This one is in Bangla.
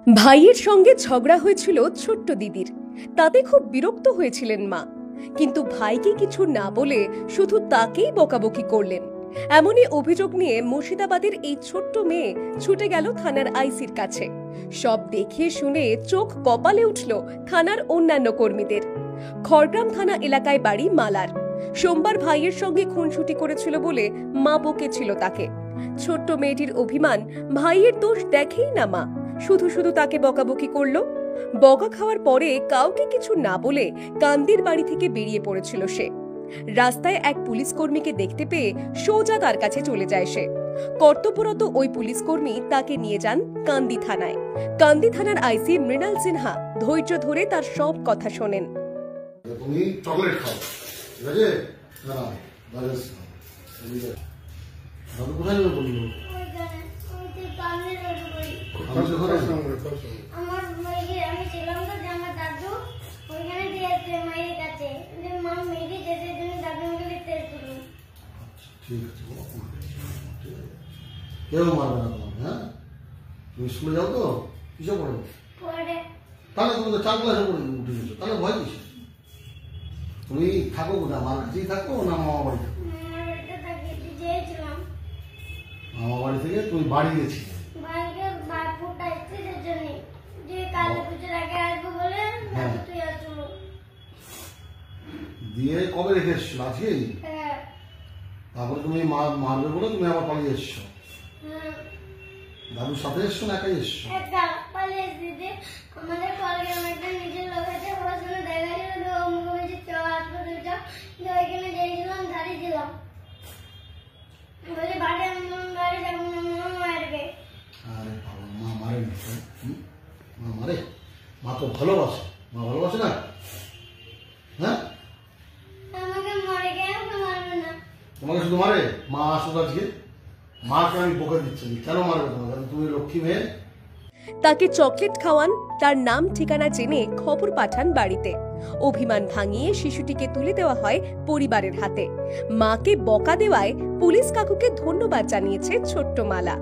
ভাইয়ের সঙ্গে ঝগড়া হয়েছিল ছোট্ট দিদির। তাতে খুব বিরক্ত হয়েছিলেন মা, কিন্তু ভাইকে কিছু না বলে শুধু তাকেই বকাবকি করলেন। এমনই অভিযোগ নিয়ে মুর্শিদাবাদের এই ছোট্ট মেয়ে ছুটে গেল থানার আইসির কাছে। সব দেখে শুনে চোখ কপালে উঠল থানার অন্যান্য কর্মীদের। খড়গ্রাম থানা এলাকায় বাড়ি মালার। সোমবার ভাইয়ের সঙ্গে খুনসুটি করেছিল বলে মা বকেছিল তাকে। ছোট্ট মেয়েটির অভিমান, ভাইয়ের দোষ দেখেই না মা, শুধু শুধু তাকে বকাবকি করলো। বকা খাওয়ার পরে কাউকে কিছু না বলে কান্দির বাড়ি থেকে বেরিয়ে পড়েছিল সে। রাস্তায় এক পুলিশ কর্মীকে দেখতে পেয়ে সোজা তার কাছে চলে যায় সে। কর্তব্যরত ওই পুলিশ কর্মী তাকে নিয়ে যান কান্দি থানায়। কান্দি থানার আইসি মৃণাল সিনহা ধৈর্য ধরে তার সব কথা শোনেন। তুমি চকলেট খাও, ঠিক আছে? না দাদু কোথায় যাবে বললো? ঠিক আছে, কেউ মারবে না তোমাকে। হ্যাঁ, তুমি স্কুলে যাও তো? কিসে পড়ো? তাহলে তুমি তো 4 ক্লাসে পড়ে উঠে গেছো, তাহলে ভয় কিসে? তুমি থাকো কোথায়? আমার কাছেই থাকো না মামা বাড়ি থাকো? মামা বাড়ি থেকে তুমি বাড়ি গেছিলে? দিয়ে কবে রেখে এসছো? আজকেই? তারপরে তুমি মারবে বলে তুমি আবার পালিয়ে এসছো? দাদুর সাথে এসছো না একাই এসছো? মা তো ভালোবাসে, মা ভালোবাসে না? হ্যাঁ, তোমাকে শুধু মারে? মা আসুক আজকে, মাকে আমি বকে দিচ্ছি, কেন মারবে তোমাকে? তুমি লক্ষ্মী মেয়ে। তাকে চকলেট খাওয়ান, তার নাম ঠিকানা জেনে খবর পাঠান বাড়িতে। অভিমান ভাঙিয়ে শিশুটিকে তুলে দেওয়া হয় পরিবারের হাতে। মাকে বকা দেওয়ায় পুলিশ কাকুকে ধন্যবাদ জানিয়েছে ছোট্ট মালা।